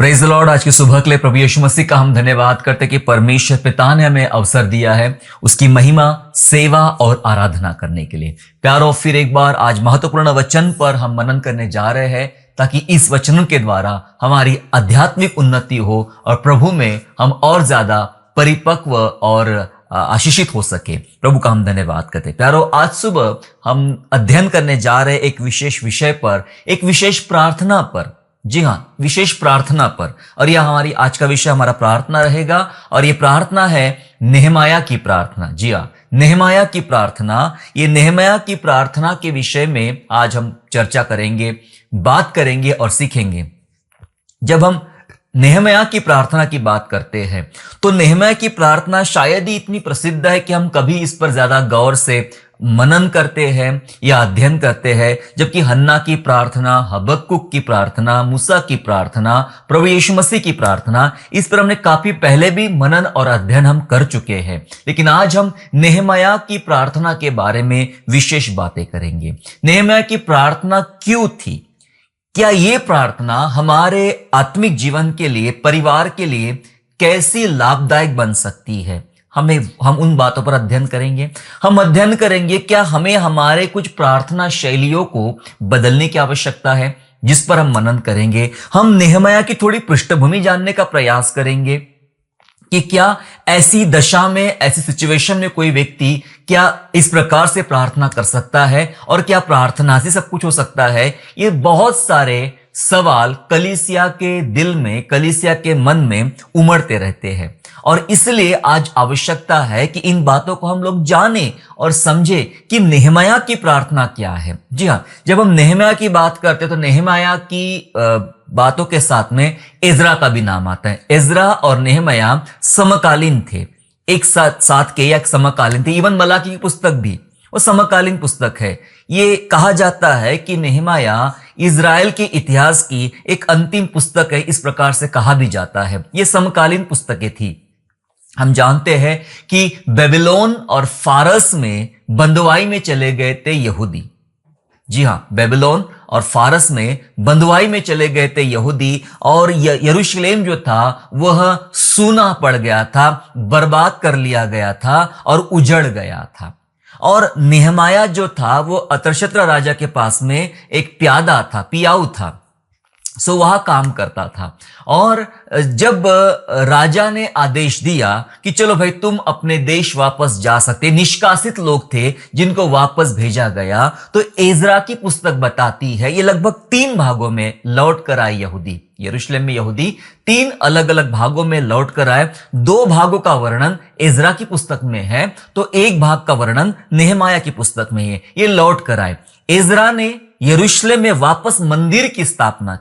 Praise the Lord. आज की सुबह के लिए प्रभु यीशु मसीह का हम धन्यवाद करते कि परमेश्वर पिता ने हमें अवसर दिया है उसकी महिमा, सेवा और आराधना करने के लिए। प्यारो, फिर एक बार आज महत्वपूर्ण वचन पर हम मनन करने जा रहे हैं ताकि इस वचन के द्वारा हमारी आध्यात्मिक उन्नति हो और प्रभु में हम और ज्यादा परिपक्व और आशीषित हो सके। प्रभु का हम धन्यवाद करते। प्यारो, आज सुबह हम अध्ययन करने जा रहे एक विशेष विषय पर, एक विशेष प्रार्थना पर। जी हाँ, विशेष प्रार्थना पर। और यह हमारी आज का विषय हमारा प्रार्थना रहेगा और ये प्रार्थना है नेहमाया की प्रार्थना। जी हाँ, नेहमाया की प्रार्थना। ये नेहमाया की प्रार्थना के विषय में आज हम चर्चा करेंगे, बात करेंगे और सीखेंगे। जब हम नेहमाया की प्रार्थना की बात करते हैं तो नेहमाया की प्रार्थना शायद ही इतनी प्रसिद्ध है कि हम कभी इस पर ज्यादा गौर से मनन करते हैं या अध्ययन करते हैं, जबकि हन्ना की प्रार्थना, हबक्कुक की प्रार्थना, मूसा की प्रार्थना, प्रभु यीशु मसीह की प्रार्थना, इस पर हमने काफी पहले भी मनन और अध्ययन हम कर चुके हैं। लेकिन आज हम नेहमाया की प्रार्थना के बारे में विशेष बातें करेंगे। नेहमाया की प्रार्थना क्यों थी? क्या ये प्रार्थना हमारे आत्मिक जीवन के लिए, परिवार के लिए कैसी लाभदायक बन सकती है? हम उन बातों पर अध्ययन करेंगे। हम अध्ययन करेंगे क्या हमें हमारे कुछ प्रार्थना शैलियों को बदलने की आवश्यकता है, जिस पर हम मनन करेंगे। हम नेहमाया की थोड़ी पृष्ठभूमि जानने का प्रयास करेंगे कि क्या ऐसी दशा में, ऐसी सिचुएशन में कोई व्यक्ति क्या इस प्रकार से प्रार्थना कर सकता है और क्या प्रार्थना से सब कुछ हो सकता है। ये बहुत सारे सवाल कलीसिया के दिल में, कलीसिया के मन में उमड़ते रहते हैं और इसलिए आज आवश्यकता है कि इन बातों को हम लोग जाने और समझे कि नेहमाया की प्रार्थना क्या है। जी हाँ, जब हम नेहमाया की बात करते हैं तो नेहमाया की बातों के साथ में एजरा का भी नाम आता है। एजरा और नेहमाया समकालीन थे, एक साथ के या समकालीन थे। इवन मलाकी की पुस्तक भी वो समकालीन पुस्तक है। ये कहा जाता है कि नेहमाया इजराइल के इतिहास की एक अंतिम पुस्तक है, इस प्रकार से कहा भी जाता है। ये समकालीन पुस्तकें थी। हम जानते हैं कि बेबीलोन और फारस में बंदुआई में चले गए थे यहूदी। जी हाँ, बेबीलोन और फारस में बंदुआई में चले गए थे यहूदी और यरूशलेम जो था वह सूना पड़ गया था, बर्बाद कर लिया गया था और उजड़ गया था। और नेहमाया जो था वो अतर्शत्र राजा के पास में एक प्यादा था, पियाऊ था, सो वह काम करता था। और जब राजा ने आदेश दिया कि चलो भाई तुम अपने देश वापस जा सकते, निष्कासित लोग थे जिनको वापस भेजा गया, तो एजरा की पुस्तक बताती है ये लगभग 3 भागों में लौट कर आए यहूदी। यरूशलेम में यहूदी 3 अलग अलग भागों में लौट कर आए। 2 भागों का वर्णन एजरा की पुस्तक में है तो एक भाग का वर्णन नेहमाया की पुस्तक में है। ये लौट कर आए। एजरा ने यरूशलेम में वापस मंदिर की स्थापना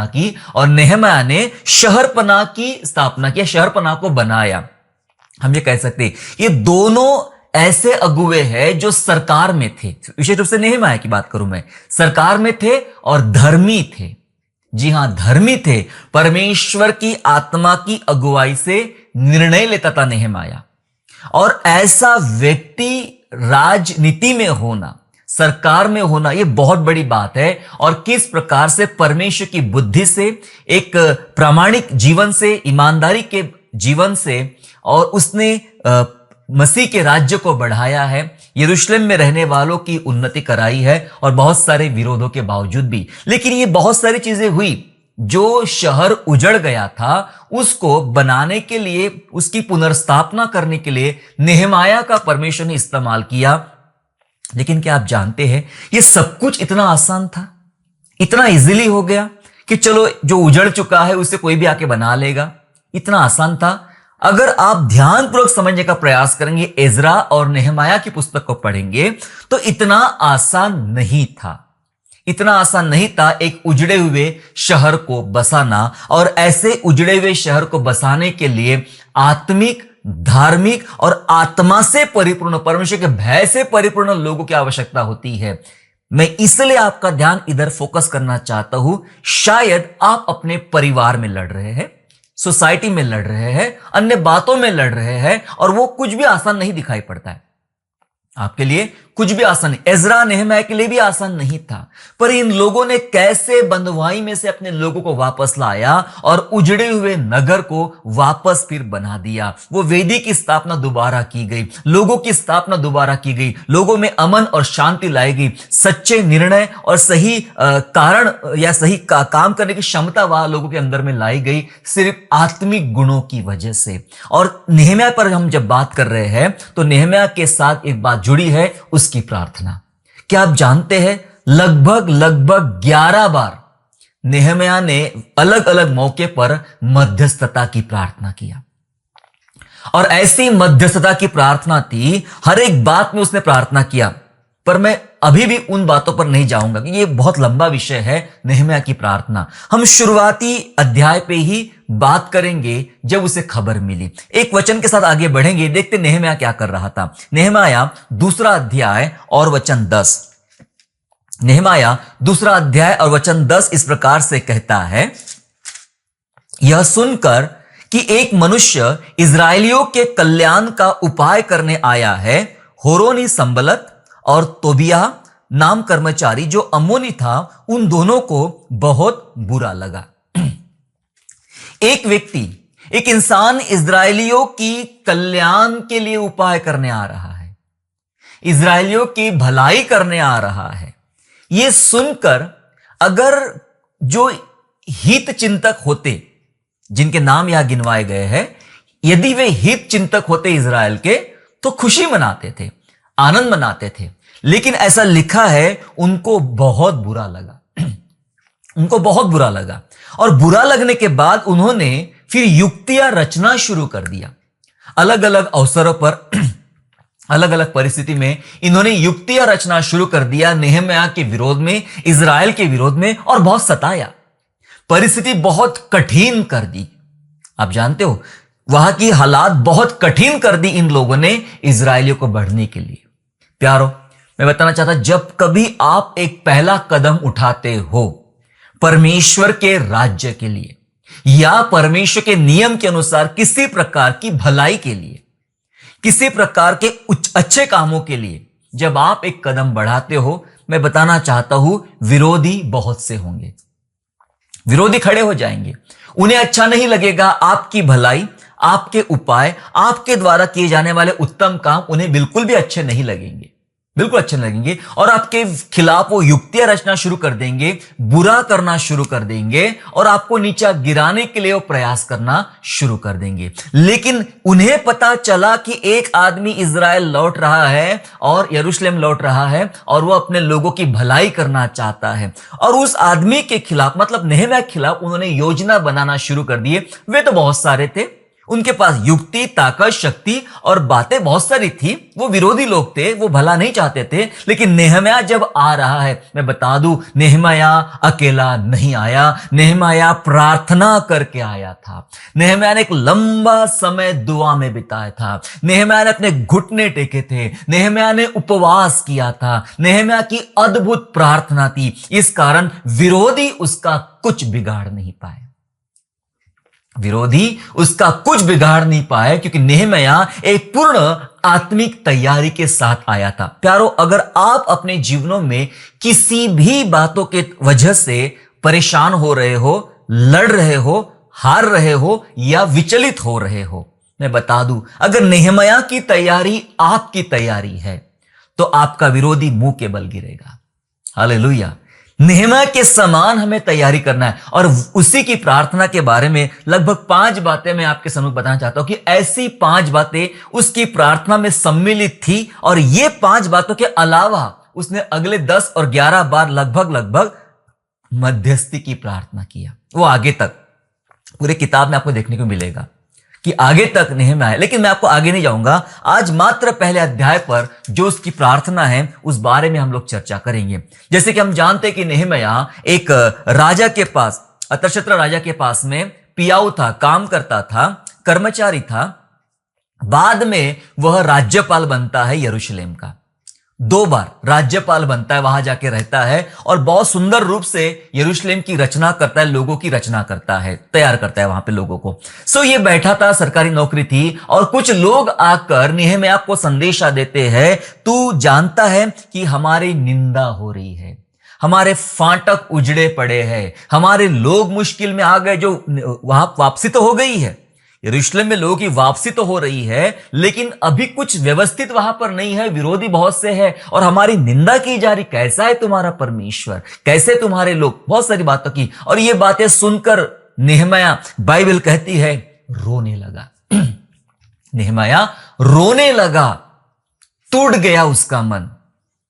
की और नेहमाया ने शहरपनाह की स्थापना किया, शहरपनाह को बनाया। हम ये कह सकते हैं ये दोनों ऐसे अगुवे हैं जो सरकार में थे। विशेष रूप से नेहमाया की बात करूं मैं, सरकार में थे और धर्मी थे। जी हां, धर्मी थे। परमेश्वर की आत्मा की अगुवाई से निर्णय लेता था नेहमाया। और ऐसा व्यक्ति राजनीति में होना, सरकार में होना, यह बहुत बड़ी बात है। और किस प्रकार से परमेश्वर की बुद्धि से, एक प्रामाणिक जीवन से, ईमानदारी के जीवन से, और उसने मसीह के राज्य को बढ़ाया है, यरूशलेम में रहने वालों की उन्नति कराई है और बहुत सारे विरोधों के बावजूद भी। लेकिन ये बहुत सारी चीजें हुई। जो शहर उजड़ गया था उसको बनाने के लिए, उसकी पुनर्स्थापना करने के लिए नेहमाया का परमेश्वर ने इस्तेमाल किया। लेकिन क्या आप जानते हैं ये सब कुछ इतना आसान था, इतना इजीली हो गया कि चलो जो उजड़ चुका है उसे कोई भी आके बना लेगा? इतना आसान था? अगर आप ध्यानपूर्वक समझने का प्रयास करेंगे, एजरा और नेहमाया की पुस्तक को पढ़ेंगे तो इतना आसान नहीं था। इतना आसान नहीं था एक उजड़े हुए शहर को बसाना। और ऐसे उजड़े हुए शहर को बसाने के लिए आत्मिक, धार्मिक और आत्मा से परिपूर्ण, परमेश्वर के भय से परिपूर्ण लोगों की आवश्यकता होती है। मैं इसलिए आपका ध्यान इधर फोकस करना चाहता हूं। शायद आप अपने परिवार में लड़ रहे हैं, सोसाइटी में लड़ रहे हैं, अन्य बातों में लड़ रहे हैं और वो कुछ भी आसान नहीं दिखाई पड़ता है। आपके लिए कुछ भी आसान नहीं, एजरा नेहम्याह के लिए भी आसान नहीं था। पर इन लोगों ने कैसे बंधुआई में से अपने लोगों को वापस लाया और उजड़े हुए नगर को वापस फिर बना दिया। वो वेदी की स्थापना दोबारा की गई, लोगों की स्थापना दोबारा की गई, लोगों में अमन और शांति लाई गई, सच्चे निर्णय और सही कारण या सही काम करने की क्षमता वहां लोगों के अंदर में लाई गई, सिर्फ आत्मिक गुणों की वजह से। और नेहम्याह पर हम जब बात कर रहे हैं तो नेहम्याह के साथ एक बात जुड़ी है, उसकी प्रार्थना। क्या आप जानते हैं लगभग 11 बार नेहम्याह ने अलग अलग मौके पर मध्यस्थता की प्रार्थना किया। और ऐसी मध्यस्थता की प्रार्थना थी, हर एक बात में उसने प्रार्थना किया। पर मैं अभी भी उन बातों पर नहीं जाऊंगा कि ये बहुत लंबा विषय है नेहम्याह की प्रार्थना। हम शुरुआती अध्याय पे ही बात करेंगे जब उसे खबर मिली। एक वचन के साथ आगे बढ़ेंगे, देखते नेहम्याह क्या कर रहा था। नेहम्याह 2 अध्याय और वचन 10। नेहम्याह 2 अध्याय और वचन 10 इस प्रकार से कहता है, यह सुनकर कि एक मनुष्य इजराइलियों के कल्याण का उपाय करने आया है, होरोनी संबलत और तोबिया नाम कर्मचारी जो अम्मोनी था, उन दोनों को बहुत बुरा लगा। एक व्यक्ति, एक इंसान इजराइलियों की कल्याण के लिए उपाय करने आ रहा है, इजराइलियों की भलाई करने आ रहा है। यह सुनकर अगर जो हित चिंतक होते, जिनके नाम यहां गिनवाए गए हैं, यदि वे हित चिंतक होते इजराइल के, तो खुशी मनाते थे, आनंद मनाते थे। लेकिन ऐसा लिखा है उनको बहुत बुरा लगा। उनको बहुत बुरा लगा, और बुरा लगने के बाद उन्होंने फिर युक्तियां रचना शुरू कर दिया। अलग अलग अवसरों पर अलग अलग परिस्थिति में इन्होंने युक्तियां रचना शुरू कर दिया नेहम्याह के विरोध में, इजराइल के विरोध में, और बहुत सताया, परिस्थिति बहुत कठिन कर दी। आप जानते हो वहां की हालात बहुत कठिन कर दी इन लोगों ने इजराइलियों को बढ़ने के लिए। प्यारो, मैं बताना चाहता, जब कभी आप एक पहला कदम उठाते हो परमेश्वर के राज्य के लिए या परमेश्वर के नियम के अनुसार किसी प्रकार की भलाई के लिए, किसी प्रकार के अच्छे कामों के लिए, जब आप एक कदम बढ़ाते हो, मैं बताना चाहता हूं विरोधी बहुत से होंगे। विरोधी खड़े हो जाएंगे, उन्हें अच्छा नहीं लगेगा आपकी भलाई, आपके उपाय, आपके द्वारा किए जाने वाले उत्तम काम उन्हें बिल्कुल भी अच्छे नहीं लगेंगे, बिल्कुल अच्छे लगेंगे, और आपके खिलाफ वो युक्तियां रचना शुरू कर देंगे, बुरा करना शुरू कर देंगे, और आपको नीचा गिराने के लिए वो प्रयास करना शुरू कर देंगे। लेकिन उन्हें पता चला कि एक आदमी इजराइल लौट रहा है और यरूशलेम लौट रहा है, और वो अपने लोगों की भलाई करना चाहता है, और उस आदमी के खिलाफ, मतलब नेहम्याह के खिलाफ उन्होंने योजना बनाना शुरू कर दिए। वे तो बहुत सारे थे, उनके पास युक्ति, ताकत, शक्ति और बातें बहुत सारी थी। वो विरोधी लोग थे, वो भला नहीं चाहते थे। लेकिन नेहम्याह जब आ रहा है, मैं बता दूं, नेहम्याह अकेला नहीं आया, नेहम्याह प्रार्थना करके आया था। नेहम्याह ने एक लंबा समय दुआ में बिताया था, नेहम्याह ने अपने घुटने टेके थे, नेहम्याह ने उपवास किया था, नेहम्याह की अद्भुत प्रार्थना थी। इस कारण विरोधी उसका कुछ बिगाड़ नहीं पाए, विरोधी उसका कुछ बिगाड़ नहीं पाए, क्योंकि नेहम्याह एक पूर्ण आत्मिक तैयारी के साथ आया था। प्यारो, अगर आप अपने जीवनों में किसी भी बातों के वजह से परेशान हो रहे हो, लड़ रहे हो, हार रहे हो या विचलित हो रहे हो, मैं बता दूं, अगर नेहम्याह की तैयारी आपकी तैयारी है तो आपका विरोधी मुंह के बल गिरेगा। हालेलुया। नेहम्याह के समान हमें तैयारी करना है, और उसी की प्रार्थना के बारे में लगभग 5 बातें मैं आपके सामने बताना चाहता हूं कि ऐसी 5 बातें उसकी प्रार्थना में सम्मिलित थी, और ये 5 बातों के अलावा उसने अगले 10 और 11 बार लगभग मध्यस्थी की प्रार्थना किया। वो आगे तक पूरे किताब में आपको देखने को मिलेगा कि आगे तक नेहम्याह है। लेकिन मैं आपको आगे नहीं जाऊंगा, आज मात्र पहले अध्याय पर जो उसकी प्रार्थना है उस बारे में हम लोग चर्चा करेंगे। जैसे कि हम जानते हैं कि नेहम्याह एक राजा के पास, अतशत्र राजा के पास में पियाऊ था, काम करता था, कर्मचारी था। बाद में वह राज्यपाल बनता है यरूशलेम का। 2 बार राज्यपाल बनता है, वहां जाके रहता है और बहुत सुंदर रूप से यरूशलेम की रचना करता है, लोगों की रचना करता है, तैयार करता है वहां पे लोगों को। सो ये बैठा था, सरकारी नौकरी थी, और कुछ लोग आकर नेहम्याह को संदेशा देते हैं, तू जानता है कि हमारी निंदा हो रही है, हमारे फाटक उजड़े पड़े हैं, हमारे लोग मुश्किल में आ गए। जो वहां वापसी तो हो गई है, यरूशलेम में लोगों की वापसी तो हो रही है, लेकिन अभी कुछ व्यवस्थित वहां पर नहीं है, विरोधी बहुत से हैं और हमारी निंदा की जा रही। कैसा है तुम्हारा परमेश्वर, कैसे तुम्हारे लोग, बहुत सारी बातों की। और ये बातें सुनकर नेहम्याह, बाइबल कहती है, रोने लगा। नेहम्याह रोने लगा, टूट गया उसका मन।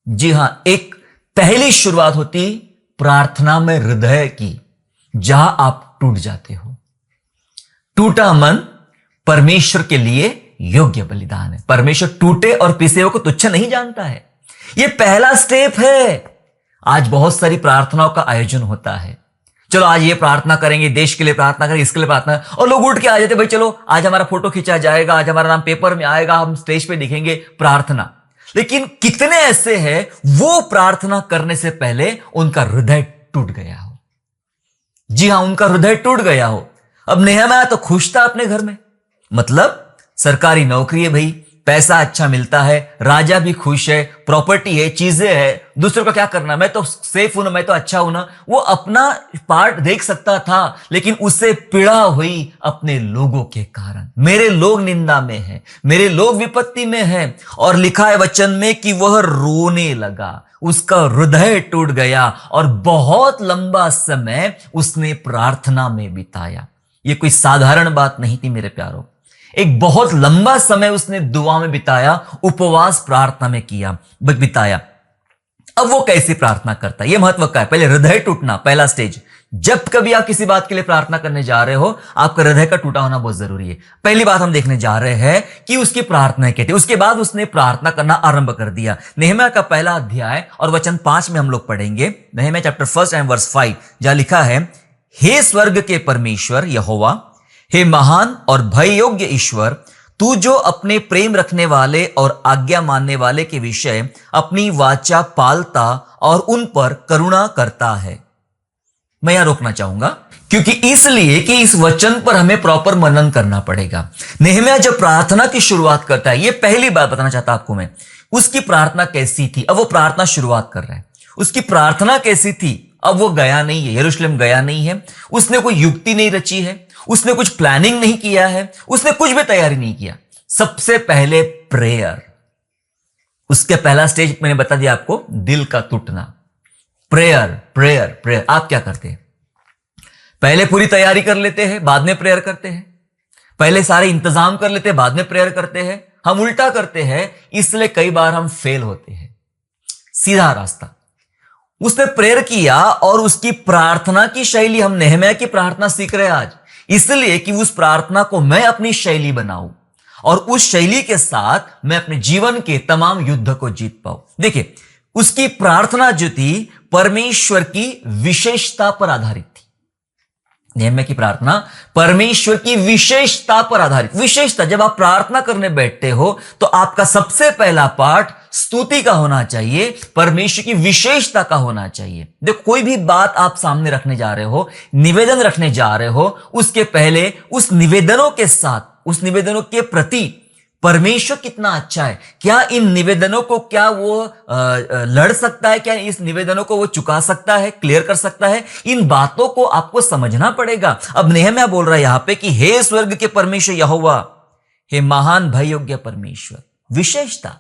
जी हां, एक पहली शुरुआत होती प्रार्थना में हृदय की, जहां आप टूट जाते हो। टूटा मन परमेश्वर के लिए योग्य बलिदान है। परमेश्वर टूटे और पिसे हुए को तुच्छ नहीं जानता है। यह पहला स्टेप है। आज बहुत सारी प्रार्थनाओं का आयोजन होता है, चलो आज ये प्रार्थना करेंगे, देश के लिए प्रार्थना करेंगे, इसके लिए प्रार्थना, और लोग उठ के आ जाते, भाई चलो आज हमारा फोटो खींचा जाएगा, आज हमारा नाम पेपर में आएगा, हम स्टेज पे दिखेंगे, प्रार्थना। लेकिन कितने ऐसे हैं वो प्रार्थना करने से पहले उनका हृदय टूट गया हो। जी हां, उनका हृदय टूट गया हो। अब नेहम्याह तो खुश था अपने घर में, मतलब सरकारी नौकरी है भाई, पैसा अच्छा मिलता है, राजा भी खुश है, प्रॉपर्टी है, चीजें है, दूसरों का क्या करना, मैं तो सेफ हूं ना, मैं तो अच्छा हूं ना। वो अपना पार्ट देख सकता था, लेकिन उससे पीड़ा हुई अपने लोगों के कारण। मेरे लोग निंदा में हैं, मेरे लोग विपत्ति में हैं। और लिखा है वचन में कि वह रोने लगा, उसका हृदय टूट गया और बहुत लंबा समय उसने प्रार्थना में बिताया। ये कोई साधारण बात नहीं थी मेरे प्यारों। एक बहुत लंबा समय उसने दुआ में बिताया, उपवास प्रार्थना में किया, बिताया। अब वो कैसी प्रार्थना करता है, ये महत्व का है। पहले हृदय टूटना, पहला स्टेज। जब कभी आप किसी बात के लिए प्रार्थना करने जा रहे हो, आपका हृदय का टूटा होना बहुत जरूरी है। पहली बात हम देखने जा रहे हैं कि उसकी प्रार्थना क्या थी। उसके बाद उसने प्रार्थना करना आरंभ कर दिया। नेहम्याह का पहला अध्याय और वचन 5 में हम लोग पढ़ेंगे। नेहम्याह चैप्टर 1 एंड वर्स 5, जहां लिखा है, हे स्वर्ग के परमेश्वर यहोवा, हे महान और भय योग्य ईश्वर, तू जो अपने प्रेम रखने वाले और आज्ञा मानने वाले के विषय अपनी वाचा पालता और उन पर करुणा करता है। मैं यहां रोकना चाहूंगा, क्योंकि इसलिए कि इस वचन पर हमें प्रॉपर मनन करना पड़ेगा। नेहम्याह जब प्रार्थना की शुरुआत करता है, ये पहली बात बताना चाहता आपको मैं, उसकी प्रार्थना कैसी थी। अब वो प्रार्थना शुरुआत कर रहा है, उसकी प्रार्थना कैसी थी। अब वो गया नहीं है, यरूशलेम गया नहीं है, उसने कोई युक्ति नहीं रची है, उसने कुछ प्लानिंग नहीं किया है, उसने कुछ भी तैयारी नहीं किया। सबसे पहले प्रेयर, उसके पहला स्टेज मैंने बता दिया आपको, दिल का टूटना। Prayer prayer prayer. आप क्या करते हैं, पहले पूरी तैयारी कर लेते हैं, बाद में प्रेयर करते हैं। पहले सारे इंतजाम कर लेते हैं, बाद में प्रेयर करते हैं। हम उल्टा करते हैं, इसलिए कई बार हम फेल होते हैं। सीधा रास्ता, उसने प्रेयर किया और उसकी प्रार्थना की शैली, हम नेहम्याह की प्रार्थना सीख रहे हैं आज, इसलिए कि उस प्रार्थना को मैं अपनी शैली बनाऊं और उस शैली के साथ मैं अपने जीवन के तमाम युद्ध को जीत पाऊं। देखिए, उसकी प्रार्थना जो थी परमेश्वर की विशेषता पर आधारित थी। नेहम्याह की प्रार्थना परमेश्वर की विशेषता पर आधारित। विशेषता, जब आप प्रार्थना करने बैठते हो तो आपका सबसे पहला पाठ स्तुति का होना चाहिए, परमेश्वर की विशेषता का होना चाहिए। देखो, कोई भी बात आप सामने रखने जा रहे हो, निवेदन रखने जा रहे हो, उसके पहले उस निवेदनों के साथ, उस निवेदनों के प्रति परमेश्वर कितना अच्छा है, क्या इन निवेदनों को, क्या वो लड़ सकता है, क्या इस निवेदनों को वो चुका सकता है, क्लियर कर सकता है, इन बातों को आपको समझना पड़ेगा। अब नेहम्याह बोल रहा है यहां पे कि हे स्वर्ग के परमेश्वर यहोवा, हे महान भय योग्य परमेश्वर। विशेषता,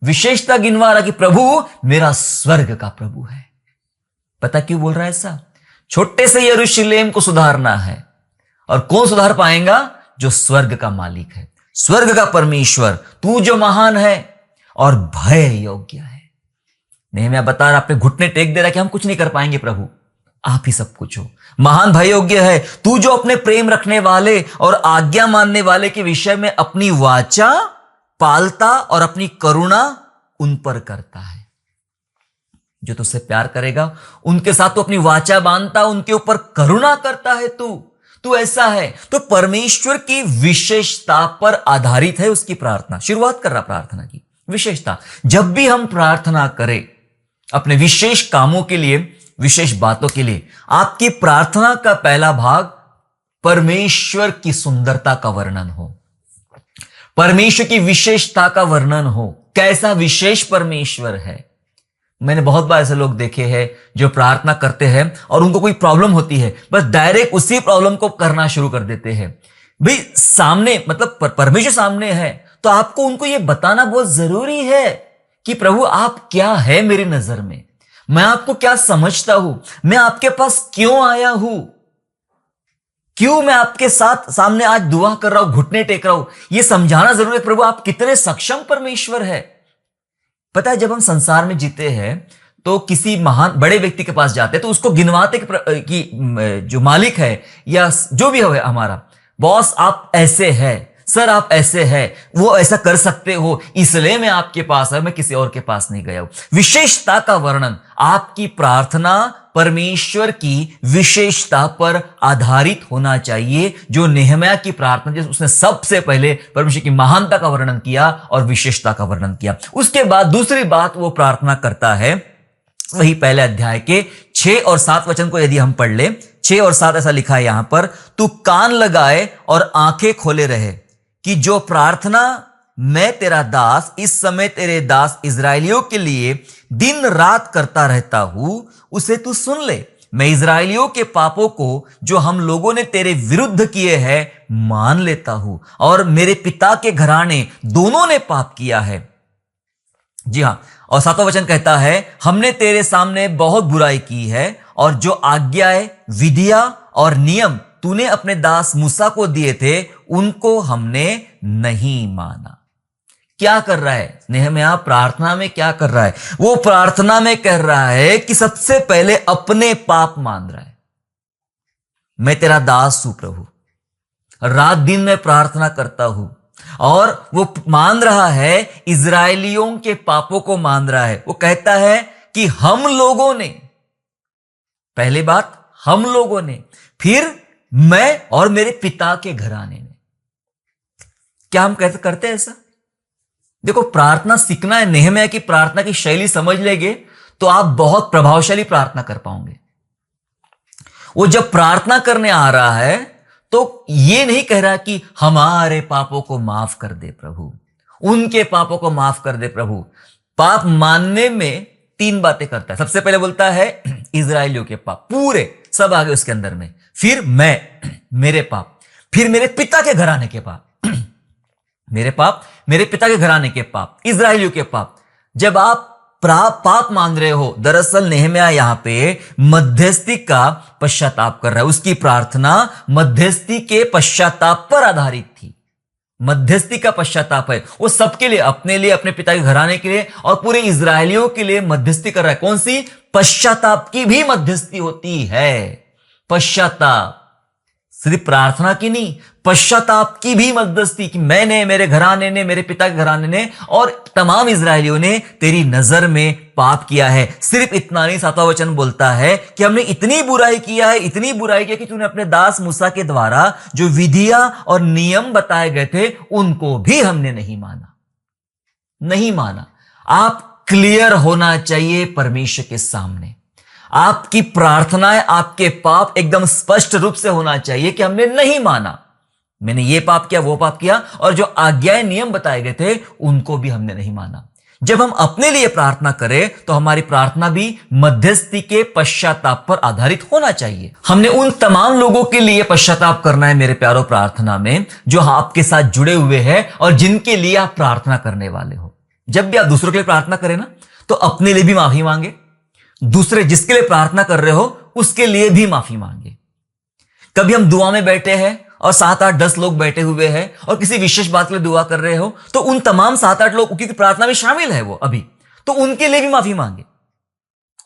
विशेषता गिनवा रहा कि प्रभु मेरा स्वर्ग का प्रभु है। पता क्यों बोल रहा है ऐसा? छोटे से यरूशलेम को सुधारना है, और कौन सुधार पाएगा? जो स्वर्ग का मालिक है, स्वर्ग का परमेश्वर, तू जो महान है और भय योग्य है। नेहम्याह बता रहा, अपने घुटने टेक दे रहा कि हम कुछ नहीं कर पाएंगे प्रभु, आप ही सब कुछ हो। महान भय योग्य है, तू जो अपने प्रेम रखने वाले और आज्ञा मानने वाले के विषय में अपनी वाचा पालता और अपनी करुणा उन पर करता है। जो तुझसे प्यार करेगा उनके साथ तो अपनी वाचा बांधता, उनके ऊपर करुणा करता है। तू ऐसा है। तो परमेश्वर की विशेषता पर आधारित है उसकी प्रार्थना। शुरुआत कर रहा प्रार्थना की, विशेषता। जब भी हम प्रार्थना करें अपने विशेष कामों के लिए, विशेष बातों के लिए, आपकी प्रार्थना का पहला भाग परमेश्वर की सुंदरता का वर्णन हो, परमेश्वर की विशेषता का वर्णन हो। कैसा विशेष परमेश्वर है। मैंने बहुत बार ऐसे लोग देखे हैं जो प्रार्थना करते हैं और उनको कोई प्रॉब्लम होती है, बस डायरेक्ट उसी प्रॉब्लम को करना शुरू कर देते हैं। भाई सामने, मतलब परमेश्वर सामने है, तो आपको उनको यह बताना बहुत जरूरी है कि प्रभु आप क्या है मेरी नजर में, मैं आपको क्या समझता हूं, मैं आपके पास क्यों आया हूं, क्यों मैं आपके साथ सामने आज दुआ कर रहा हूं, घुटने टेक रहा हूं। यह समझाना जरूरी है प्रभु आप कितने सक्षम परमेश्वर है। पता है, जब हम संसार में जीते हैं तो किसी महान बड़े व्यक्ति के पास जाते हैं तो उसको गिनवाते कि जो मालिक है या जो भी है हमारा बॉस, आप ऐसे है, सर आप ऐसे है, वो ऐसा कर सकते हो, इसलिए मैं आपके पास है, मैं किसी और के पास नहीं गया हूं। विशेषता का वर्णन, आपकी प्रार्थना परमेश्वर की विशेषता पर आधारित होना चाहिए। जो नेहम्याह की प्रार्थना, जिस उसने सबसे पहले परमेश्वर की महानता का वर्णन किया और विशेषता का वर्णन किया। उसके बाद दूसरी बात वो प्रार्थना करता है, वही पहले अध्याय के 6 और 7 वचन को यदि हम पढ़ ले, 6 और 7 ऐसा लिखा है यहां पर, तू कान लगाए और आंखें खोले रहे कि जो प्रार्थना मैं तेरा दास इस समय तेरे दास इजराइलियों के लिए दिन रात करता रहता हूं, उसे तू सुन ले। मैं इजराइलियों के पापों को जो हम लोगों ने तेरे विरुद्ध किए हैं मान लेता हूं, और मेरे पिता के घराने दोनों ने पाप किया है। जी हां, और 7वां वचन कहता है, हमने तेरे सामने बहुत बुराई की है, और जो आज्ञाएं, विधियां और नियम तूने अपने दास मूसा को दिए थे उनको हमने नहीं माना। क्या कर रहा है नेहम्याह? प्रार्थना में क्या कर रहा है? वो प्रार्थना में कह रहा है कि सबसे पहले अपने पाप मान रहा है। मैं तेरा दास हूं प्रभु, रात दिन में प्रार्थना करता हूं, और वो मान रहा है, इजराइलियों के पापों को मान रहा है। वो कहता है कि हम लोगों ने, पहली बात हम लोगों ने, फिर मैं और मेरे पिता के घराने ने। क्या हम कहते करते हैं ऐसा? देखो, प्रार्थना सीखना है। नेहम्याह की प्रार्थना की शैली समझ लेंगे तो आप बहुत प्रभावशाली प्रार्थना कर पाओगे। वो जब प्रार्थना करने आ रहा है तो ये नहीं कह रहा कि हमारे पापों को माफ कर दे प्रभु, उनके पापों को माफ कर दे प्रभु। पाप मानने में 3 बातें करता है। सबसे पहले बोलता है इजराइलियों के पाप, पूरे सब आगे उसके अंदर में, फिर मेरे पाप, फिर मेरे पिता के घराने के पाप, मेरे पाप, मेरे पिता के घराने के पाप, इजराइलियों के पाप। जब आप पाप मान रहे हो, दरअसल नेहम्याह यहां पे मध्यस्थी का पश्चाताप कर रहा है। उसकी प्रार्थना मध्यस्थी के पश्चाताप पर आधारित थी। मध्यस्थी का पश्चाताप है, वो सबके लिए, अपने लिए, अपने पिता के घराने के लिए और पूरे इजराइलियों के लिए मध्यस्थी कर रहा है। कौन सी? पश्चाताप की भी मध्यस्थी होती है। पश्चाताप, सिर्फ प्रार्थना की नहीं, पश्चाताप की भी मध्यस्थी, कि मैंने, मेरे घराने ने, मेरे पिता के घराने ने और तमाम इजराइलियों ने तेरी नजर में पाप किया है। सिर्फ इतना नहीं, 7वां वचन बोलता है कि हमने इतनी बुराई किया है, इतनी बुराई किया कि तूने अपने दास मूसा के द्वारा जो विधियां और नियम बताए गए थे उनको भी हमने नहीं माना, नहीं माना। आप क्लियर होना चाहिए परमेश्वर के सामने। आपकी प्रार्थनाएं, आपके पाप एकदम स्पष्ट रूप से होना चाहिए कि हमने नहीं माना, मैंने ये पाप किया, वो पाप किया, और जो आज्ञाएं, नियम बताए गए थे उनको भी हमने नहीं माना। जब हम अपने लिए प्रार्थना करें तो हमारी प्रार्थना भी मध्यस्थी के पश्चाताप पर आधारित होना चाहिए। हमने उन तमाम लोगों के लिए पश्चाताप करना है मेरे प्यारों, प्रार्थना में, जो आपके साथ जुड़े हुए हैं और जिनके लिए आप प्रार्थना करने वाले हो। जब भी आप दूसरों के लिए प्रार्थना करें ना, तो अपने लिए भी माफी मांगे, दूसरे जिसके लिए प्रार्थना कर रहे हो उसके लिए भी माफी मांगे। कभी हम दुआ में बैठे हैं और 7, 8, 10 लोग बैठे हुए हैं और किसी विशेष बात के लिए दुआ कर रहे हो, तो उन तमाम 7, 8 लोग, क्योंकि प्रार्थना में शामिल है वो अभी, तो उनके लिए भी माफी मांगे।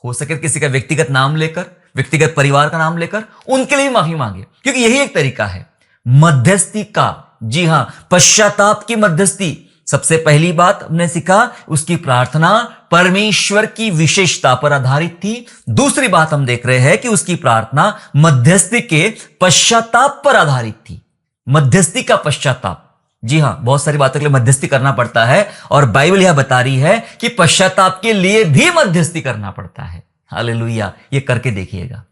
हो सके किसी का व्यक्तिगत नाम लेकर, व्यक्तिगत परिवार का नाम लेकर उनके लिए भी माफी मांगे, क्योंकि यही एक तरीका है मध्यस्थी का। जी हां, पश्चाताप की मध्यस्थी। सबसे पहली बात हमने सीखा, उसकी प्रार्थना परमेश्वर की विशेषता पर आधारित थी। दूसरी बात हम देख रहे हैं कि उसकी प्रार्थना मध्यस्थी के पश्चाताप पर आधारित थी। मध्यस्थी का पश्चाताप, जी हाँ, बहुत सारी बातों के लिए मध्यस्थी करना पड़ता है और बाइबल यह बता रही है कि पश्चाताप के लिए भी मध्यस्थी करना पड़ता है। हालेलुया, ये करके देखिएगा,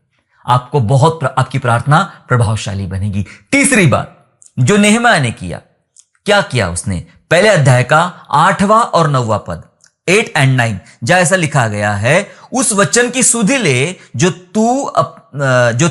आपको आपकी प्रार्थना प्रभावशाली बनेगी। तीसरी बात जो नेहम्याह ने किया, क्या किया उसने? पहले अध्याय का 8वां और 9वां पद, 8 और 9, जहां ऐसा लिखा गया है, उस वचन की सुधि ले जो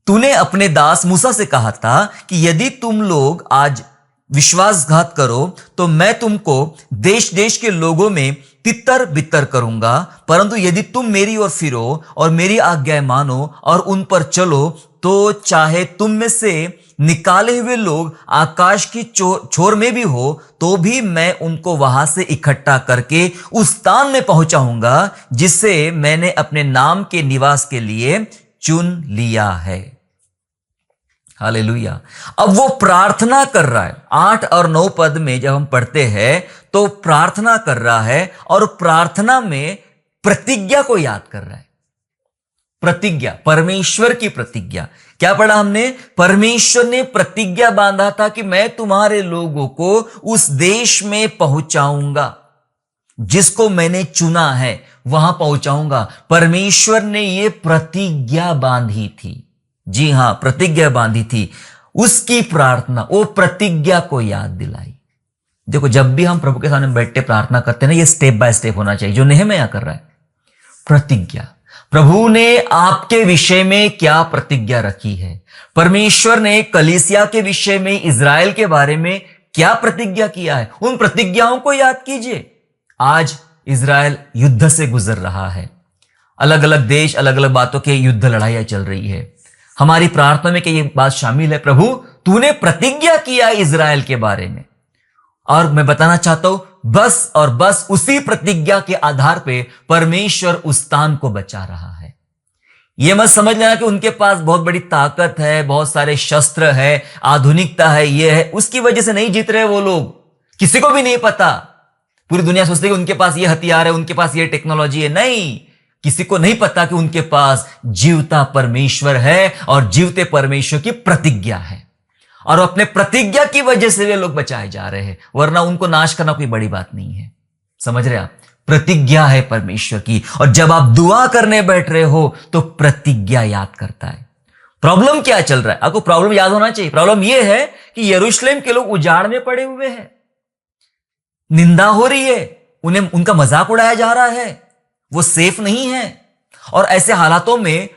तूने अपने दास मूसा से कहा था कि यदि तुम लोग आज विश्वासघात करो तो मैं तुमको देश देश के लोगों में तितर बितर करूंगा, परंतु यदि तुम मेरी ओर फिरो और मेरी आज्ञा मानो और उन पर चलो तो चाहे तुम में से निकाले हुए लोग आकाश की छोर में भी हो तो भी मैं उनको वहां से इकट्ठा करके उस स्थान में पहुंचाऊंगा जिसे मैंने अपने नाम के निवास के लिए चुन लिया है। हालेलुया। अब वो प्रार्थना कर रहा है। 8 और 9 पद में जब हम पढ़ते हैं तो प्रार्थना कर रहा है और प्रार्थना में प्रतिज्ञा को याद कर रहा है। प्रतिज्ञा, परमेश्वर की प्रतिज्ञा। क्या पढ़ा हमने? परमेश्वर ने प्रतिज्ञा बांधा था कि मैं तुम्हारे लोगों को उस देश में पहुंचाऊंगा जिसको मैंने चुना है, वहां पहुंचाऊंगा। परमेश्वर ने यह प्रतिज्ञा बांधी थी। जी हां, प्रतिज्ञा बांधी थी। उसकी प्रार्थना वो प्रतिज्ञा को याद दिलाई। देखो, जब भी हम प्रभु के सामने बैठते प्रार्थना करते हैं ना, ये स्टेप बाय स्टेप होना चाहिए, जो नेहम्याह कर रहा है। प्रतिज्ञा, प्रभु ने आपके विषय में क्या प्रतिज्ञा रखी है? परमेश्वर ने कलीसिया के विषय में, इज़राइल के बारे में क्या प्रतिज्ञा किया है? उन प्रतिज्ञाओं को याद कीजिए। आज इज़राइल युद्ध से गुजर रहा है। अलग अलग देश, अलग अलग बातों के युद्ध, लड़ाइयां चल रही है। हमारी प्रार्थना में क्या ये बात शामिल है? प्रभु तूने प्रतिज्ञा किया इज़राइल के बारे में, और मैं बताना चाहता हूं बस और बस उसी प्रतिज्ञा के आधार पे परमेश्वर उस स्थान को बचा रहा है। यह मत समझ लेना कि उनके पास बहुत बड़ी ताकत है, बहुत सारे शस्त्र है, आधुनिकता है, यह है, उसकी वजह से नहीं जीत रहे वो लोग। किसी को भी नहीं पता, पूरी दुनिया सोचती है कि उनके पास ये हथियार है, उनके पास ये टेक्नोलॉजी है। नहीं, किसी को नहीं पता कि उनके पास जीवता परमेश्वर है और जीवते परमेश्वर की प्रतिज्ञा है, और अपने प्रतिज्ञा की वजह से वे लोग बचाए जा रहे हैं, वरना उनको नाश करना कोई बड़ी बात नहीं है। समझ रहे आप? प्रतिज्ञा है परमेश्वर की, और जब आप दुआ करने बैठ रहे हो तो प्रतिज्ञा याद करता है। प्रॉब्लम क्या चल रहा है? आपको प्रॉब्लम याद होना चाहिए। प्रॉब्लम यह है कि यरूशलेम के लोग उजाड़ में पड़े हुए हैं, निंदा हो रही है, उन्हें उनका मजाक उड़ाया जा रहा है, वो सेफ नहीं है। और ऐसे हालातों में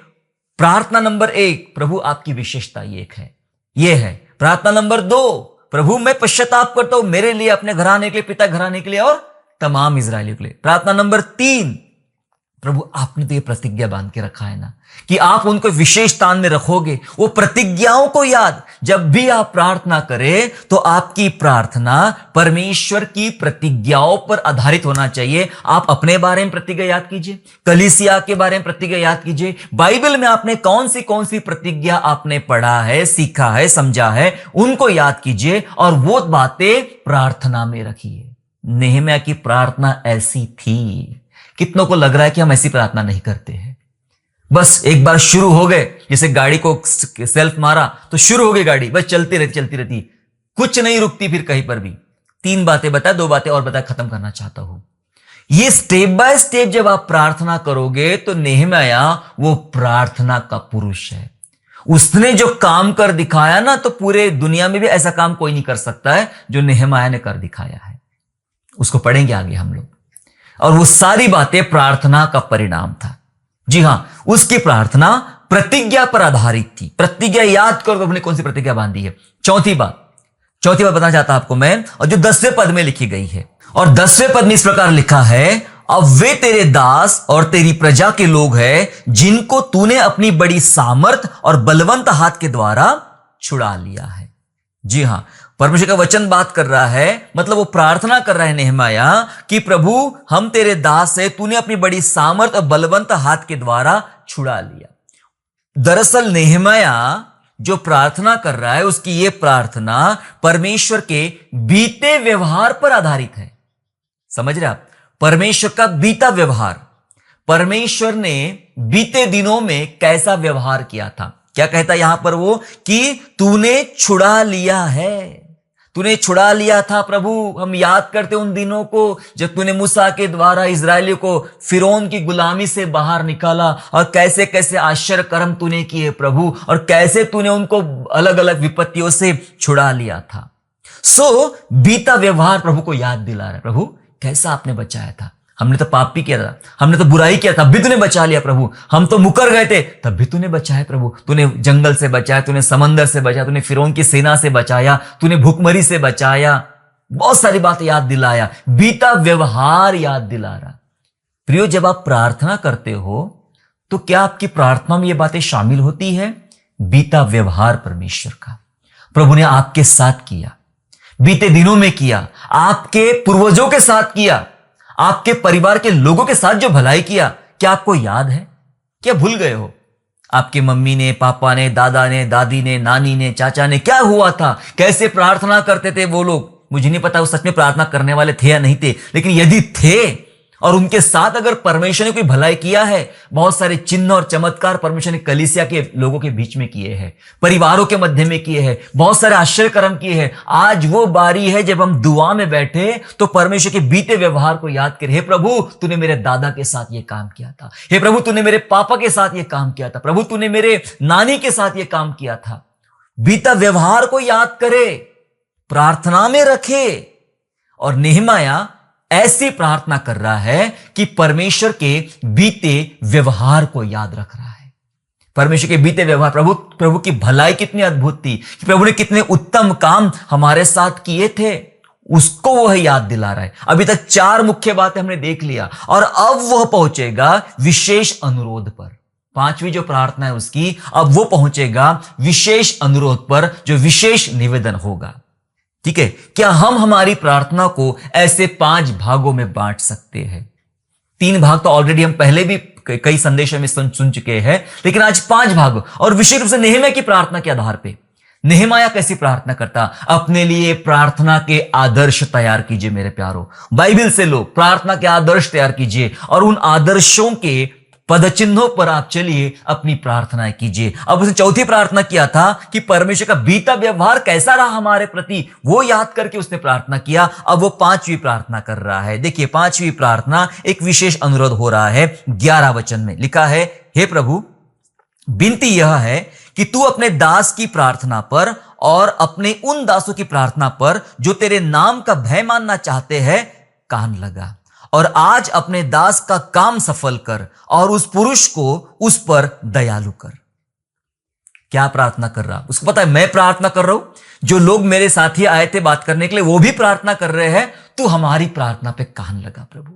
प्रार्थना नंबर 1, प्रभु आपकी विशेषता ये है। प्रार्थना नंबर 2, प्रभु मैं पश्चाताप करता हूं मेरे लिए, अपने घराने के लिए, पिता घराने के लिए और तमाम इजरायलियों के लिए। प्रार्थना नंबर 3, प्रभु आपने तो ये प्रतिज्ञा बांध के रखा है ना कि आप उनको विशेष स्थान में रखोगे। वो प्रतिज्ञाओं को याद, जब भी आप प्रार्थना करें तो आपकी प्रार्थना परमेश्वर की प्रतिज्ञाओं पर आधारित होना चाहिए। आप अपने बारे में प्रतिज्ञा याद कीजिए, कलीसिया के बारे में प्रतिज्ञा याद कीजिए, बाइबल में आपने कौन सी प्रतिज्ञा आपने पढ़ा है, सीखा है, समझा है, उनको याद कीजिए और वो बातें प्रार्थना में रखिए। नेहम्याह की प्रार्थना ऐसी थी। कितनों को लग रहा है कि हम ऐसी प्रार्थना नहीं करते हैं? बस एक बार शुरू हो गए, जैसे गाड़ी को सेल्फ मारा तो शुरू हो गई गाड़ी, बस चलती रहती, कुछ नहीं रुकती फिर कहीं पर भी। 3 बातें बताए, 2 बातें और बताए, खत्म करना चाहता हूं। ये स्टेप बाय स्टेप जब आप प्रार्थना करोगे तो नेहम्याह वो प्रार्थना का पुरुष है। उसने जो काम कर दिखाया ना, तो पूरे दुनिया में भी ऐसा काम कोई नहीं कर सकता है जो नेहम्याह ने कर दिखाया है। उसको पढ़ेंगे आगे हम लोग। और वो सारी बातें प्रार्थना का परिणाम था। जी हां, उसकी प्रार्थना प्रतिज्ञा पर आधारित थी। प्रतिज्ञा याद करो, अपने कौन सी प्रतिज्ञा बांधी है। चौथी बात बताना चाहता आपको मैं, और जो 10वें पद में लिखी गई है। और 10वें पद में इस प्रकार लिखा है, अब वे तेरे दास और तेरी प्रजा के लोग हैं जिनको तूने अपनी बड़ी सामर्थ और बलवंत हाथ के द्वारा छुड़ा लिया है। जी हां, परमेश्वर का वचन बात कर रहा है, मतलब वो प्रार्थना कर रहा है नेहम्याह कि प्रभु हम तेरे दास है, तूने अपनी बड़ी सामर्थ और बलवंत हाथ के द्वारा छुड़ा लिया। दरअसल नेहम्याह जो प्रार्थना कर रहा है, उसकी ये प्रार्थना परमेश्वर के बीते व्यवहार पर आधारित है। समझ रहे आप? परमेश्वर का बीता व्यवहार, परमेश्वर ने बीते दिनों में कैसा व्यवहार किया था। क्या कहता यहां पर वो कि तूने छुड़ा लिया है, तूने छुड़ा लिया था प्रभु। हम याद करते उन दिनों को जब तूने मूसा के द्वारा इजरायलियों को फिरौन की गुलामी से बाहर निकाला, और कैसे कैसे आश्चर्य कर्म तूने किए प्रभु, और कैसे तूने उनको अलग अलग विपत्तियों से छुड़ा लिया था। बीता व्यवहार प्रभु को याद दिला रहा है। प्रभु कैसा आपने बचाया था, हमने तो पाप भी किया था, हमने तो बुराई किया, तब भी तूने बचा लिया प्रभु। हम तो मुकर गए थे, तब भी तूने बचाया प्रभु। तूने जंगल से बचाया, तूने समंदर से बचाया, तूने फिरौन की सेना से बचाया, तूने भूखमरी से बचाया। बहुत सारी बातें याद दिलाया, बीता व्यवहार याद दिला रहा। प्रियो, जब आप प्रार्थना करते हो तो क्या आपकी प्रार्थना में ये बातें शामिल होती है? बीता व्यवहार परमेश्वर का प्रभु ने आपके साथ किया, बीते दिनों में किया, आपके पूर्वजों के साथ किया, आपके परिवार के लोगों के साथ जो भलाई किया, क्या आपको याद है? क्या भूल गए हो? आपके मम्मी ने, पापा ने, दादा ने, दादी ने, नानी ने, चाचा ने, क्या हुआ था, कैसे प्रार्थना करते थे वो लोग। मुझे नहीं पता वो सच में प्रार्थना करने वाले थे या नहीं थे, लेकिन यदि थे और उनके साथ अगर परमेश्वर ने कोई भलाई किया है, बहुत सारे चिन्ह और चमत्कार परमेश्वर ने कलीसिया के लोगों के बीच में किए हैं, परिवारों के मध्य में किए हैं, बहुत सारे आश्चर्य कर्म किए हैं। आज वो बारी है जब हम दुआ में बैठे तो परमेश्वर के बीते व्यवहार को याद करें। हे प्रभु, तूने मेरे दादा के साथ ये काम किया था। हे प्रभु, तूने मेरे पापा के साथ ये काम किया था। प्रभु, तूने मेरे नानी के साथ ये काम किया था। बीता व्यवहार को याद करे, प्रार्थना में रखे। और नेहमाया ऐसी प्रार्थना कर रहा है कि परमेश्वर के बीते व्यवहार को याद रख रहा है। परमेश्वर के बीते व्यवहार, प्रभु की भलाई कितनी अद्भुत थी, कि प्रभु ने कितने उत्तम काम हमारे साथ किए थे, उसको वह याद दिला रहा है। अभी तक 4 मुख्य बातें हमने देख लिया, और अब वह पहुंचेगा विशेष अनुरोध पर। 5वीं जो प्रार्थना है उसकी, अब वो पहुंचेगा विशेष अनुरोध पर, जो विशेष निवेदन होगा। ठीक है, क्या हम हमारी प्रार्थना को ऐसे 5 भागों में बांट सकते हैं? 3 भाग तो ऑलरेडी हम पहले भी कई संदेशों में सुन चुके हैं, लेकिन आज 5 भाग, और विशेष रूप से नेहम्याह की प्रार्थना के आधार पे। नेहम्याह कैसी प्रार्थना करता? अपने लिए प्रार्थना के आदर्श तैयार कीजिए मेरे प्यारो। बाइबल से लो, प्रार्थना के आदर्श तैयार कीजिए, और उन आदर्शों के पदचिन्हों पर आप चलिए, अपनी प्रार्थनाएं कीजिए। अब उसने 4थी प्रार्थना किया था कि परमेश्वर का बीता व्यवहार कैसा रहा हमारे प्रति, वो याद करके उसने प्रार्थना किया। अब वो 5वीं प्रार्थना कर रहा है। देखिए, 5वीं प्रार्थना एक विशेष अनुरोध हो रहा है। 11 वचन में लिखा है, हे प्रभु, विनती यह है कि तू अपने दास की प्रार्थना पर और अपने उन दासों की प्रार्थना पर जो तेरे नाम का भय मानना चाहते हैं, कान लगा, और आज अपने दास का काम सफल कर, और उस पुरुष को उस पर दयालु कर। क्या प्रार्थना कर रहा? उसको पता है मैं प्रार्थना कर रहा हूं, जो लोग मेरे साथी आए थे बात करने के लिए वो भी प्रार्थना कर रहे हैं, तू हमारी प्रार्थना पे कान लगा प्रभु।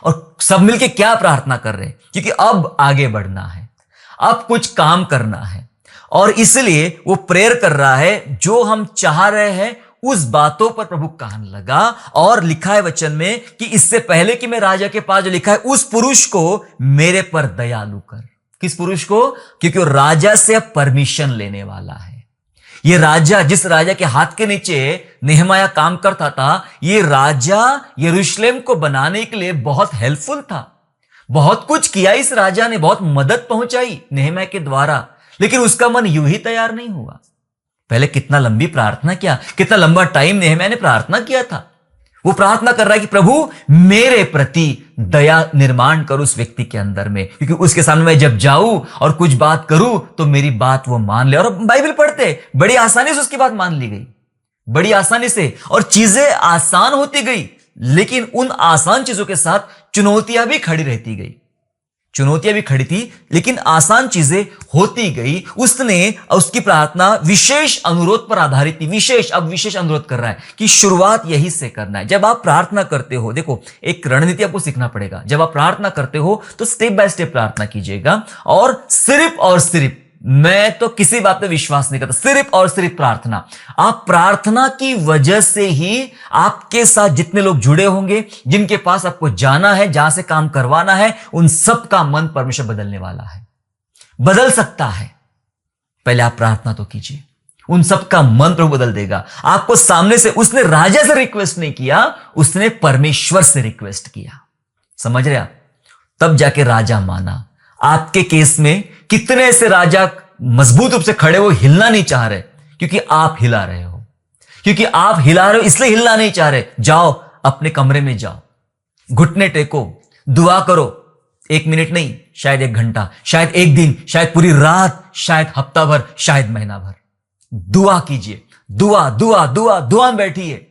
और सब मिलके क्या प्रार्थना कर रहे हैं? क्योंकि अब आगे बढ़ना है, अब कुछ काम करना है, और इसलिए वो प्रेयर कर रहा है, जो हम चाह रहे हैं उस बातों पर प्रभु कान लगा। और लिखा है वचन में कि इससे पहले कि मैं राजा के पास, जो लिखा है, उस पुरुष को मेरे पर दयालु कर। किस पुरुष को? क्योंकि वो राजा से अब परमिशन लेने वाला है। ये राजा, जिस राजा के हाथ के नीचे नेहम्याह काम करता था, ये राजा यरूशलेम को बनाने के लिए बहुत हेल्पफुल था। बहुत कुछ किया इस राजा ने, बहुत मदद पहुंचाई नेहम्याह के द्वारा, लेकिन उसका मन यूं ही तैयार नहीं हुआ। पहले कितना लंबी प्रार्थना किया, कितना लंबा टाइम नेहम्याह ने प्रार्थना किया था। वो प्रार्थना कर रहा है कि प्रभु मेरे प्रति दया निर्माण कर उस व्यक्ति के अंदर में, क्योंकि उसके सामने मैं जब जाऊं और कुछ बात करूं तो मेरी बात वो मान ले। और बाइबल पढ़ते बड़ी आसानी से उसकी बात मान ली गई, बड़ी आसानी से, और चीजें आसान होती गई। लेकिन उन आसान चीजों के साथ चुनौतियां भी खड़ी रहती गई। चुनौतियां भी खड़ी थी, लेकिन आसान चीजें होती गई। उसने, उसकी प्रार्थना विशेष अनुरोध पर आधारित थी। अब विशेष अनुरोध कर रहा है कि शुरुआत यही से करना है। जब आप प्रार्थना करते हो, देखो एक रणनीति आपको सीखना पड़ेगा। जब आप प्रार्थना करते हो तो स्टेप बाय स्टेप प्रार्थना कीजिएगा, और सिर्फ मैं तो किसी बात पे विश्वास नहीं करता, सिर्फ और सिर्फ प्रार्थना। आप प्रार्थना की वजह से ही आपके साथ जितने लोग जुड़े होंगे, जिनके पास आपको जाना है, जहां से काम करवाना है, उन सब का मन परमेश्वर बदलने वाला है, बदल सकता है। पहले आप प्रार्थना तो कीजिए, उन सब का मन प्रभु बदल देगा। आपको सामने से, उसने राजा से रिक्वेस्ट नहीं किया, उसने परमेश्वर से रिक्वेस्ट किया। समझ रहे आप? तब जाके राजा माना। आपके केस में कितने ऐसे राजा मजबूत रूप से खड़े हो, हिलना नहीं चाह रहे, क्योंकि आप हिला रहे हो, क्योंकि आप हिला रहे हो इसलिए हिलना नहीं चाह रहे। जाओ अपने कमरे में जाओ, घुटने टेको, दुआ करो। 1 मिनट नहीं, शायद 1 घंटा, शायद 1 दिन, शायद पूरी रात, शायद हफ्ता भर, शायद महीना भर दुआ कीजिए। दुआ दुआ दुआ दुआ में बैठिए।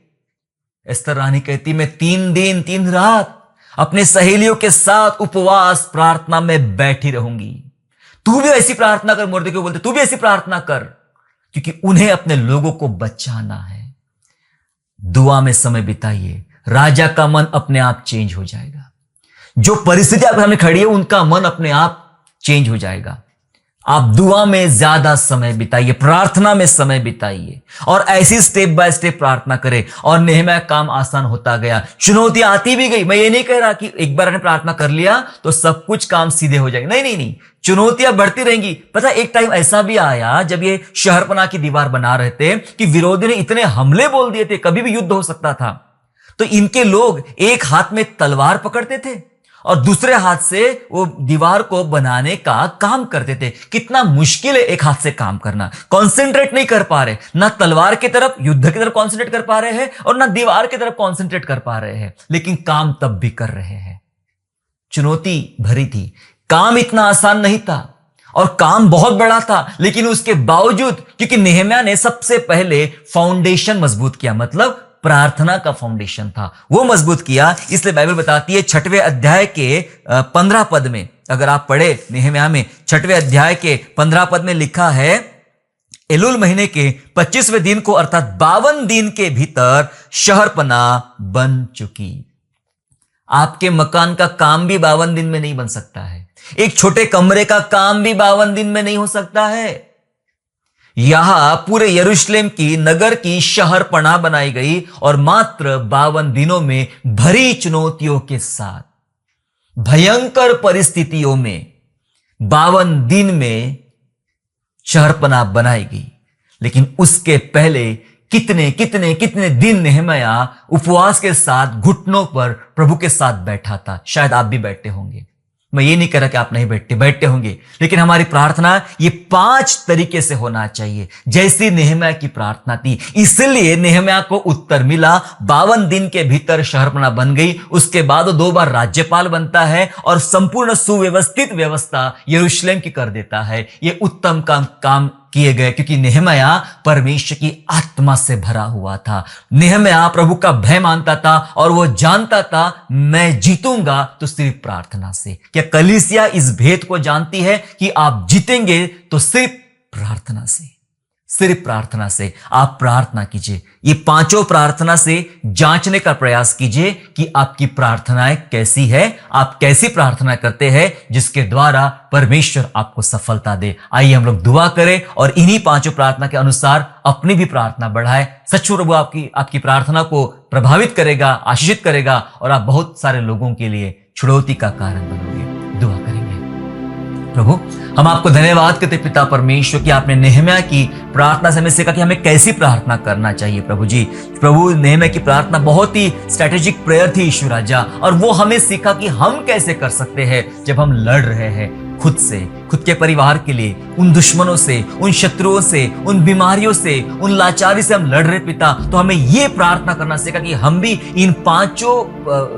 एस्तर रानी कहती मैं 3 दिन 3 रात अपने सहेलियों के साथ उपवास प्रार्थना में बैठी रहूंगी। तू भी ऐसी प्रार्थना कर। मुर्दे को बोलते तू भी ऐसी प्रार्थना कर, क्योंकि उन्हें अपने लोगों को बचाना है। दुआ में समय बिताइए, राजा का मन अपने आप चेंज हो जाएगा। जो परिस्थिति आपके सामने खड़ी है उनका मन अपने आप चेंज हो जाएगा। आप दुआ में ज्यादा समय बिताइए, प्रार्थना में समय बिताइए और ऐसी स्टेप बाय स्टेप प्रार्थना करें। और नेहम्याह काम आसान होता गया, चुनौती आती भी गई। मैं ये नहीं कह रहा कि एक बार आपने प्रार्थना कर लिया तो सब कुछ काम सीधे हो जाएंगे, नहीं नहीं नहीं, चुनौतियां बढ़ती रहेंगी। पता एक टाइम ऐसा भी आया जब ये शहरपनाह की दीवार बना रहे थे कि विरोधी ने इतने हमले बोल दिए थे, कभी भी युद्ध हो सकता था। तो इनके लोग एक हाथ में तलवार पकड़ते थे और दूसरे हाथ से वो दीवार को बनाने का काम करते थे। कितना मुश्किल है एक हाथ से काम करना। कॉन्सेंट्रेट नहीं कर पा रहे, ना तलवार की तरफ युद्ध की तरफ कॉन्सेंट्रेट कर पा रहे हैं और ना दीवार की तरफ कॉन्सेंट्रेट कर पा रहे हैं, लेकिन काम तब भी कर रहे हैं। चुनौती भरी थी, काम इतना आसान नहीं था और काम बहुत बड़ा था, लेकिन उसके बावजूद क्योंकि नेहम्याह ने सबसे पहले फाउंडेशन मजबूत किया, मतलब प्रार्थना का फाउंडेशन था वो मजबूत किया। इसलिए बाइबल बताती है 6वें अध्याय के 15 पद में, अगर आप पढ़े नेहम्याह में 6वें अध्याय के 15 पद में लिखा है, एलुल महीने के 25वें दिन को अर्थात 52 दिन के भीतर शहरपनाह बन चुकी। आपके मकान का काम भी 52 दिन में नहीं बन सकता है। एक छोटे कमरे का काम भी 52 दिन में नहीं हो सकता है। यहां पूरे यरूशलेम की नगर की शहरपनाह बनाई गई और मात्र 52 दिनों में भरी चुनौतियों के साथ, भयंकर परिस्थितियों में 52 दिन में शहरपनाह बनाई गई। लेकिन उसके पहले कितने कितने कितने दिन नेहम्याह उपवास के साथ घुटनों पर प्रभु के साथ बैठा था। शायद आप भी बैठे होंगे, मैं ये नहीं कह रहा कि आप नहीं बैठते होंगे, लेकिन हमारी प्रार्थना ये 5 तरीके से होना चाहिए जैसी नेहम्याह की प्रार्थना थी। इसलिए नेहम्याह को उत्तर मिला। 52 दिन के भीतर शहरपनाह बन गई। उसके बाद वो 2 बार राज्यपाल बनता है और संपूर्ण सुव्यवस्थित व्यवस्था यरूशलेम की कर देता है। ये उत्तम काम किए गए क्योंकि नेहम्याह परमेश्वर की आत्मा से भरा हुआ था। नेहम्याह प्रभु का भय मानता था और वो जानता था मैं जीतूंगा तो सिर्फ प्रार्थना से। क्या कलीसिया इस भेद को जानती है कि आप जीतेंगे तो सिर्फ प्रार्थना से? सिर्फ प्रार्थना से। आप प्रार्थना कीजिए, ये 5 प्रार्थना से जांचने का प्रयास कीजिए कि आपकी प्रार्थनाएं कैसी है, आप कैसी प्रार्थना करते हैं जिसके द्वारा परमेश्वर आपको सफलता दे। आइए हम लोग दुआ करें और इन्हीं 5 प्रार्थना के अनुसार अपनी भी प्रार्थना बढ़ाएं। सच्चू प्रभु आपकी प्रार्थना को प्रभावित करेगा, आशीषित करेगा और आप बहुत सारे लोगों के लिए छुड़ौती का कारण बनोगे। दुआ करेंगे। प्रभु हम आपको धन्यवाद करते पिता परमेश्वर कि आपने नेहम्याह की प्रार्थना से हमें सीखा कि हमें कैसी प्रार्थना करना चाहिए। प्रभु जी, प्रभु नेहम्याह की प्रार्थना बहुत ही स्ट्रेटेजिक प्रेयर थी ईश्वर राजा, और वो हमें सीखा कि हम कैसे कर सकते हैं जब हम लड़ रहे हैं खुद से, खुद के परिवार के लिए, उन दुश्मनों से, उन शत्रुओं से, उन बीमारियों से, उन लाचारी से हम लड़ रहे पिता। तो हमें ये प्रार्थना करना सीखा कि हम भी इन 5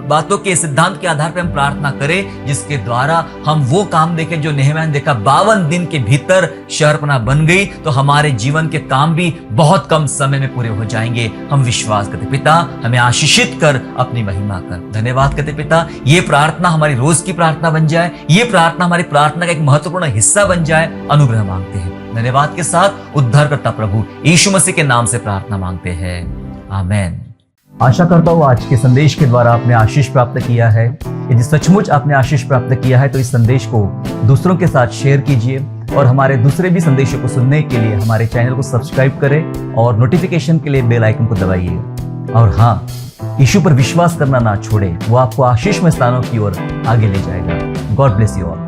बातों के सिद्धांत के आधार पर हम प्रार्थना करें जिसके द्वारा हम वो काम देखें जो नेहम्याह ने देखा। 52 दिन के भीतर शहरपनाह बन गई तो हमारे जीवन के काम भी बहुत कम समय में पूरे हो जाएंगे। हम विश्वास करते पिता, हमें आशीषित कर, अपनी महिमा कर। धन्यवाद करते पिता, ये प्रार्थना हमारी रोज की प्रार्थना बन जाए, ये प्रार्थना हमारी प्रार्थना का एक महत्वपूर्ण हिस्सा बन जाए। अनुग्रह मांगते हैं धन्यवाद के साथ उद्धारकर्ता प्रभु यीशु मसीह के नाम से प्रार्थना मांगते हैं, आमेन। आशा करता हूँ आज के संदेश के द्वारा आपने आशीष प्राप्त किया है। यदि सचमुच आपने आशीष प्राप्त किया है तो इस संदेश को दूसरों के साथ शेयर कीजिए और हमारे दूसरे भी संदेशों को सुनने के लिए हमारे चैनल को सब्सक्राइब करें और नोटिफिकेशन के लिए बेल आइकन को दबाइए। और हाँ, यीशु पर विश्वास करना ना छोड़े, वो आपको आशीषमय स्थानों की ओर आगे ले जाएगा। God bless you all.